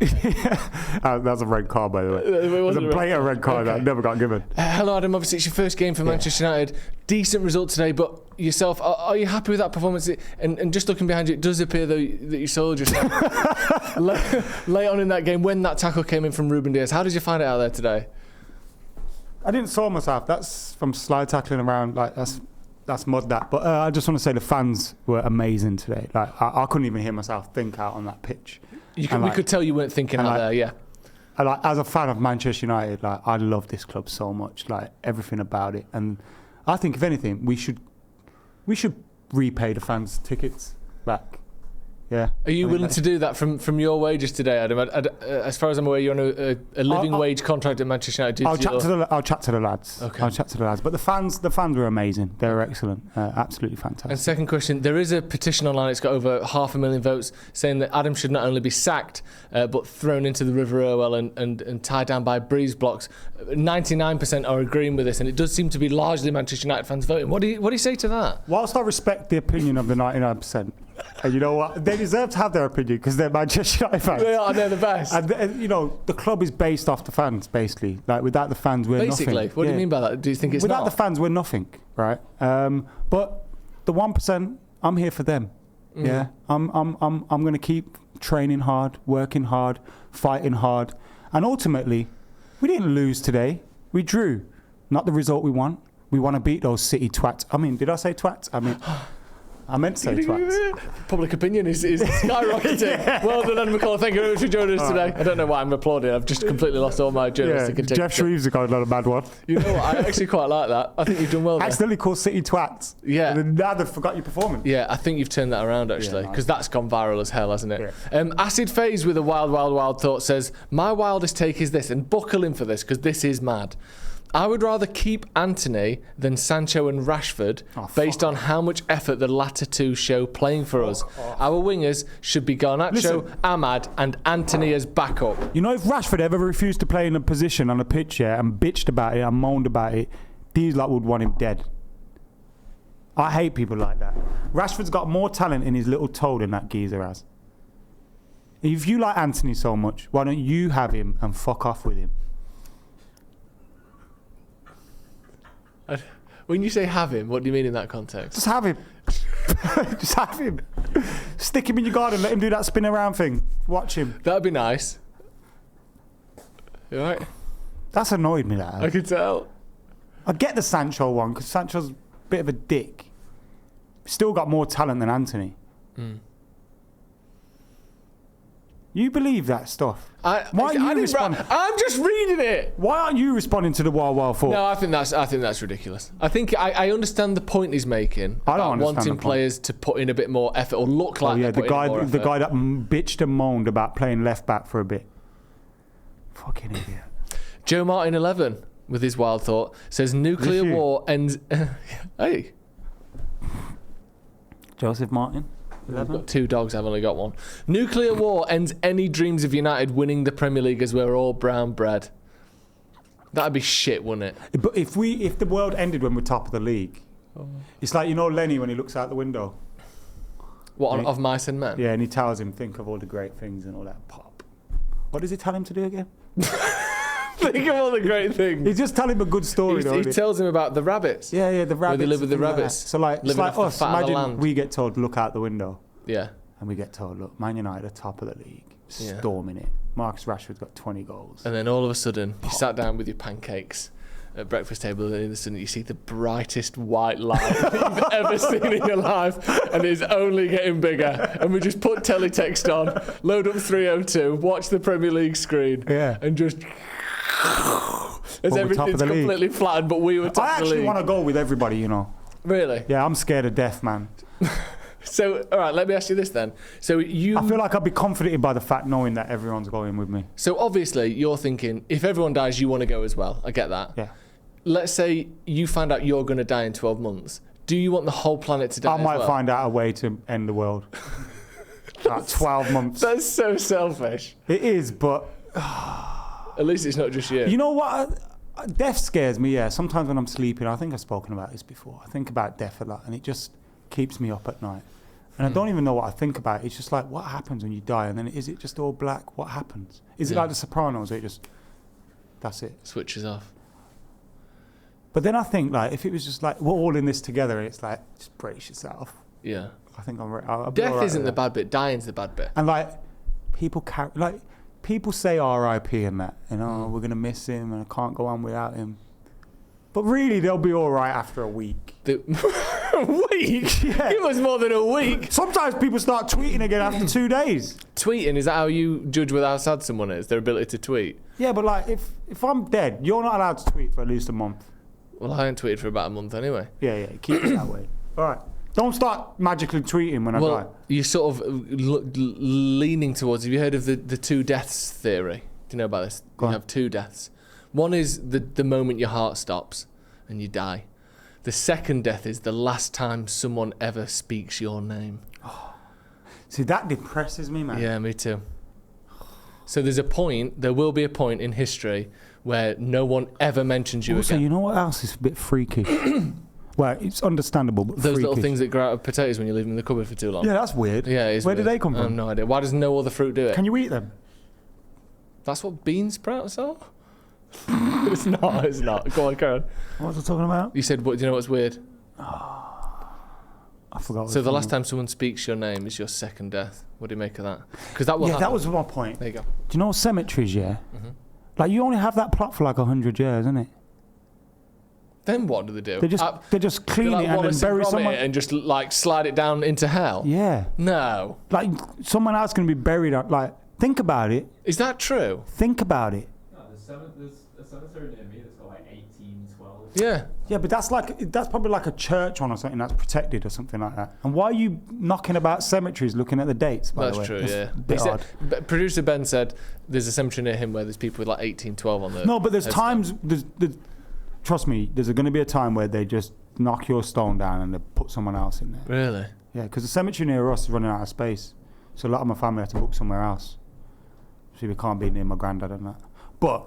That's a red card, by the way. It was a blatant red card that never got given. Hello, Adam. Obviously, it's your first game for Manchester United. Decent result today, but yourself, are you happy with that performance? And just looking behind you, it does appear though that you soiled yourself late on in that game when that tackle came in from Ruben Diaz. How did you find it out there today? I didn't soil myself. That's from slide tackling around. Like that's mud that. But I just want to say the fans were amazing today. Like I couldn't even hear myself think out on that pitch. We could tell you weren't thinking out there. Yeah. And like, as a fan of Manchester United, like I love this club so much. Like everything about it. And I think if anything, we should repay the fans' tickets back. Yeah. Are you willing to do that from your wages today, Adam? As far as I'm aware, you're on a living wage contract at Manchester United. I'll chat to the lads. Okay. I'll chat to the lads. But the fans were amazing. They were excellent. Absolutely fantastic. And second question, there is a petition online. It's got over 500,000 votes saying that Adam should not only be sacked, but thrown into the River Irwell and tied down by breeze blocks. 99% are agreeing with this, and it does seem to be largely Manchester United fans voting. What do you say to that? Whilst I respect the opinion of the 99%, and you know what? They deserve to have their opinion because they're Manchester United fans. They are, they're the best. And you know, the club is based off the fans, basically. Like, without the fans, we're basically, nothing. What do you mean by that? Do you think it's without the fans, we're nothing, right? But the 1%, I'm here for them. Mm. Yeah, I'm going to keep training hard, working hard, fighting hard. And ultimately, we didn't lose today. We drew. Not the result we want. We want to beat those City twats. I mean, did I say twats? I mean... I meant to say twats. Public opinion is skyrocketing. Yeah. Well done, McKola. Thank you very much for joining us today. I don't know why I'm applauding. I've just completely lost all my journalistic integrity. Jeff Shreves has got another bad one. You know what? I actually quite like that. I think you've done well there. Accidentally called City twats. Yeah. And then now they've forgot your performance. Yeah, I think you've turned that around actually, because that's gone viral as hell, hasn't it? Yeah. Acid Phase with a wild thought says, my wildest take is this, and buckle in for this because this is mad. I would rather keep Antony than Sancho and Rashford based on how much effort the latter two show playing for us. Our wingers should be Garnacho, Ahmad and Antony as backup. You know, if Rashford ever refused to play in a position on a pitch and bitched about it and moaned about it, these lot would want him dead. I hate people like that. Rashford's got more talent in his little toe than that geezer has. If you like Antony so much, why don't you have him and fuck off with him? When you say have him, what do you mean in that context? Just have him. Just have him. Stick him in your garden, let him do that spin around thing. Watch him. That'd be nice. You all right? That's annoyed me, that. I can tell. I get the Sancho one, because Sancho's a bit of a dick. Still got more talent than Antony. You believe that stuff? Why aren't you responding? I'm just reading it. Why aren't you responding to the wild thought? No, I think that's ridiculous. I think I understand the point he's making about wanting players to put in a bit more effort or look like the guy that bitched and moaned about playing left back for a bit. Fucking idiot. Joe Martin 11 with his wild thought says nuclear war ends. Hey, Joseph Martin. I've got two dogs, I've only got one. Nuclear war ends any dreams of United winning the Premier League as we're all brown bread. That'd be shit, wouldn't it? But if the world ended when we're top of the league, it's like, you know, Lenny when he looks out the window. What, of Mice and Men? Yeah, and he tells him, think of all the great things and all that pop. What does he tell him to do again? Think of all the great things. He's just telling him a good story, He tells him about the rabbits. Yeah, the rabbits. Where they live with the rabbits. So it's like us. Imagine we get told, look out the window. Yeah. And we get told, look, Man United are top of the league. Storming it. Marcus Rashford's got 20 goals. And then all of a sudden, you sat down with your pancakes at breakfast table, and all of a sudden you see the brightest white light you've ever seen in your life, and it's only getting bigger. And we just put teletext on, load up 302, watch the Premier League screen, and just... As everything's completely flattened, but we were top of the league. I actually want to go with everybody, you know. Really? Yeah, I'm scared of death, man. So, all right, let me ask you this then. So I feel like I'd be comforted by the fact knowing that everyone's going with me. So obviously, you're thinking, if everyone dies, you want to go as well. I get that. Yeah. Let's say you find out you're going to die in 12 months. Do you want the whole planet to die I might find out a way to end the world. Like 12 months. That's so selfish. It is, but... At least it's not just you. You know what? Death scares me, yeah. Sometimes when I'm sleeping, I think I've spoken about this before. I think about death a lot, and it just keeps me up at night. And I don't even know what I think about. It's just like, what happens when you die? And then is it just all black? What happens? Is it like The Sopranos? Or it just, that's it. Switches off. But then I think, like, if it was just like, we're all in this together, and it's like, just brace yourself. Yeah. I think I'll be Death all right isn't with the that. bad bit. Dying's the bad bit. And like, people say R.I.P. and that, you know, we're going to miss him and I can't go on without him. But really, they'll be all right after a week. A week? Yeah. It was more than a week. Sometimes people start tweeting again after 2 days. Tweeting, is that how you judge with how sad someone is? Their ability to tweet? Yeah, but like, if I'm dead, you're not allowed to tweet for at least a month. Well, I haven't tweeted for about a month anyway. Yeah, keep it that way. All right. Don't start magically tweeting when I die. You're sort of leaning towards, have you heard of the two deaths theory? Do you know about this? You have two deaths. One is the moment your heart stops and you die. The second death is the last time someone ever speaks your name. Oh. See, that depresses me, man. Yeah, me too. So there will be a point in history where no one ever mentions you also, again. You know what else is a bit freaky? Well, it's understandable, but those freakish. little things that grow out of potatoes when you leave them in the cupboard for too long. Yeah, that's weird. Yeah, it is Where weird. do they come from? I have no idea. Why does no other fruit do it? Can you eat them? That's what bean sprouts are? It's not. Go on, Karen. What was I talking about? You said, do you know what's weird? I forgot. So the last time someone speaks your name is your second death. What do you make of that? Because that will happen. That was my point. There you go. Do you know cemeteries, yeah? Mm-hmm. Like, you only have that plot for like 100 years, isn't it? Then what do they do? They just clean like it and then bury someone and just like slide it down into hell. Yeah. No. Like someone else can be buried. Like think about it. Is that true? Think about it. No, there's a cemetery near me that's got like 18, 12. Yeah. Yeah, but that's probably like a church one or something that's protected or something like that. And why are you knocking about cemeteries looking at the dates, by the way? That's true, yeah. A bit odd. Producer Ben said there's a cemetery near him where there's people with like 18, 12 on the... No, but there's times... Trust me, there's going to be a time where they just knock your stone down and they put someone else in there. Really? Yeah, because the cemetery near us is running out of space. So a lot of my family have to book somewhere else. So we can't be near my granddad and that. But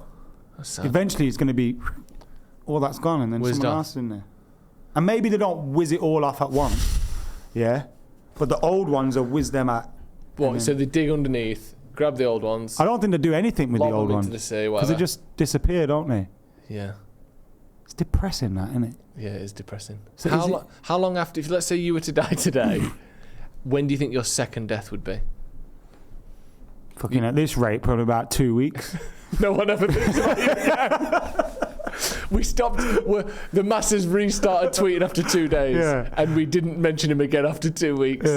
eventually it's going to be... all that's gone and then someone else in there. And maybe they don't whiz it all off at once. Yeah? But the old ones are whiz them at... What, so they dig underneath, grab the old ones... I don't think they do anything with the old ones. Because they just disappear, don't they? Yeah. It's depressing, that, isn't it? Yeah, it is depressing. So how long after... If let's say you were to die today, when do you think your second death would be? Fucking at this rate, probably about 2 weeks. No one ever thinks about it again. We stopped. The masses restarted tweeting after 2 days, and we didn't mention him again after 2 weeks.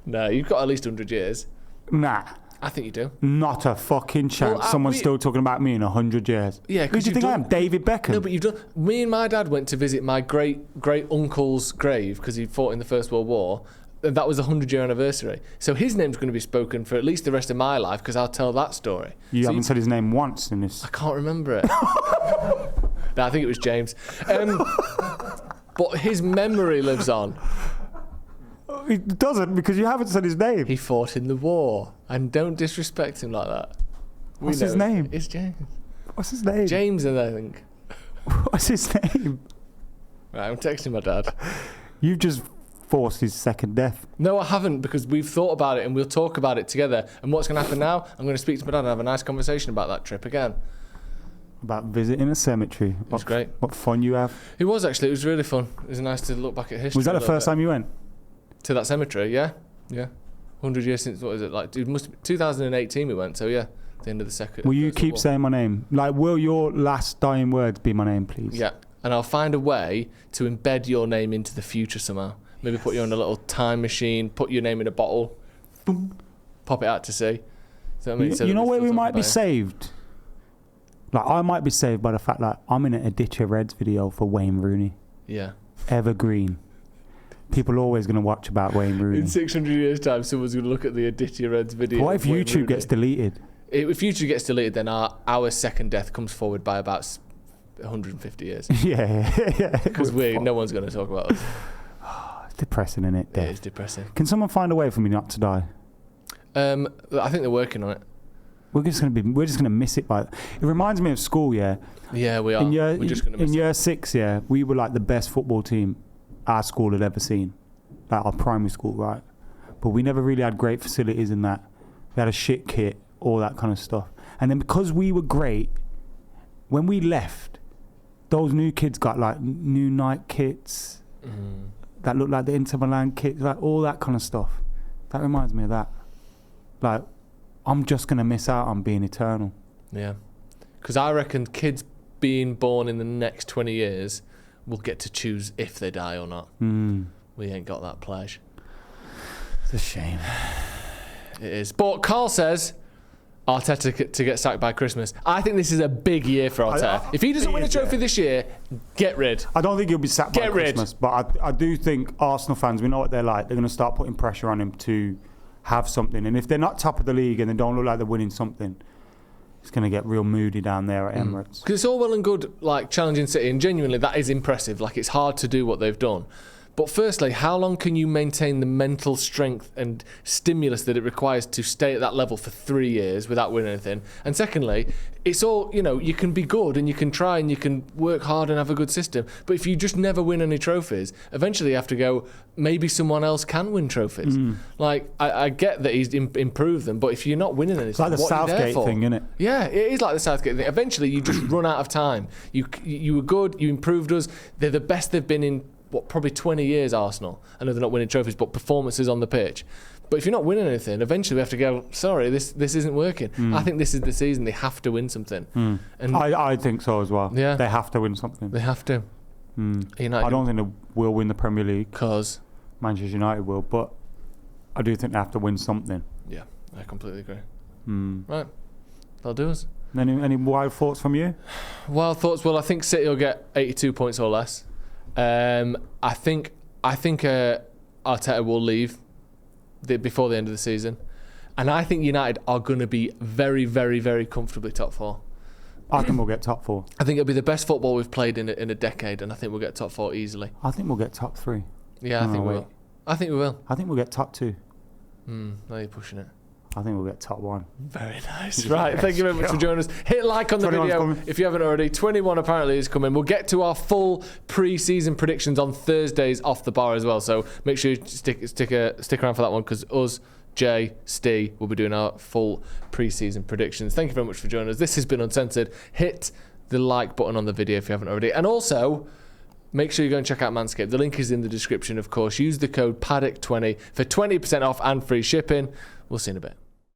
No, you've got at least 100 years. Nah. I think you do. Not a fucking chance. Well, Someone's still talking about me in 100 years. Yeah, who do you think I am? David Beckham? No, but you've done... Me and my dad went to visit my great-uncle's grave because he fought in the First World War. And that was a 100-year anniversary. So his name's going to be spoken for at least the rest of my life because I'll tell that story. You haven't said his name once in this... I can't remember it. No, I think it was James. But his memory lives on. It doesn't, because you haven't said his name. He fought in the war. And don't disrespect him like that. What's his name? It's James. What's his name? James, I think. What's his name? Right, I'm texting my dad. You've just forced his second death. No, I haven't, because we've thought about it and we'll talk about it together. And what's going to happen now? I'm going to speak to my dad and have a nice conversation about that trip again. About visiting a cemetery. It was great. What fun you have. It was, actually. It was really fun. It was nice to look back at history. Was that the first time you went? To that cemetery, yeah. Yeah. 100 years since, what is it? Like, it must be 2018 we went, so yeah. The end of the second. Will you keep saying my name? Like, will your last dying words be my name, please? Yeah. And I'll find a way to embed your name into the future somehow. Maybe put you on a little time machine, put your name in a bottle, boom, pop it out to sea. So, you know where we might be saved? Like, I might be saved by the fact that I'm in a Ditcher Reds video for Wayne Rooney. Yeah. Evergreen. People are always going to watch about Wayne Rooney. In 600 years' time, someone's going to look at the Ditcher Reds video. What if YouTube gets deleted? If YouTube gets deleted, then our second death comes forward by about 150 years. Yeah. Because no one's going to talk about us. It's depressing, isn't it? It is depressing. Can someone find a way for me not to die? I think they're working on it. We're just gonna miss it. It reminds me of school, yeah. Yeah, we are. We're just gonna miss in year 6, yeah, we were like the best football team our school had ever seen, like our primary school, right? But we never really had great facilities in that. We had a shit kit, all that kind of stuff. And then because we were great, when we left, those new kids got like new Nike kits that looked like the Inter Milan kits, like all that kind of stuff. That reminds me of that. Like, I'm just going to miss out on being eternal. Yeah. Because I reckon kids being born in the next 20 years will get to choose if they die or not. We ain't got that pledge. It's a shame. It is. But Carl says Arteta to get sacked by Christmas. I think this is a big year for Arteta. If he doesn't win a trophy this year, get rid. I don't think he'll be sacked by Christmas. But I do think Arsenal fans, we know what they're like. They're going to start putting pressure on him to have something. And if they're not top of the league and they don't look like they're winning something, it's going to get real moody down there at Emirates. Because it's all well and good, like, challenging City, and genuinely that is impressive. Like, it's hard to do what they've done. But firstly, how long can you maintain the mental strength and stimulus that it requires to stay at that level for 3 years without winning anything? And secondly, it's all, you can be good and you can try and you can work hard and have a good system. But if you just never win any trophies, eventually you have to go, maybe someone else can win trophies. Like, I get that he's improved them, but if you're not winning anything, it's like the Southgate thing, isn't it? Yeah, it is like the Southgate thing. Eventually you just run out of time. You were good, you improved us. They're the best they've been in probably 20 years, Arsenal. I know they're not winning trophies, but performances on the pitch. But if you're not winning anything, eventually we have to go, sorry, this isn't working. I think this is the season they have to win something. And I think so as well. Yeah. They have to win something. They have to. United, I don't think they will win the Premier League. Because Manchester United will, but I do think they have to win something. yeah, I completely agree. Right, that'll do us. Any wild thoughts from you? Wild thoughts. Well, I think City will get 82 points or less. I think Arteta will leave before the end of the season, and I think United are going to be very, very, very comfortably top 4. I think we'll get top 4. I think it'll be the best football we've played in a decade, and I think we'll get top 4 easily. I think we'll get top 3. Yeah, I think we will. I think we will. I think we'll get top 2. Now you're pushing it. I think we'll get top 1. Very nice. Right, thank you very much for joining us. Hit like on the 21's video coming. if you haven't already. 21 apparently is coming. We'll get to our full pre-season predictions on Thursdays off the bar as well. So make sure you stick around for that one, because us, Jay, Steve will be doing our full pre-season predictions. Thank you very much for joining us. This has been Uncensored. Hit the like button on the video if you haven't already. And also, make sure you go and check out Manscaped. The link is in the description, of course. Use the code Paddock20 for 20% off and free shipping. We'll see you in a bit.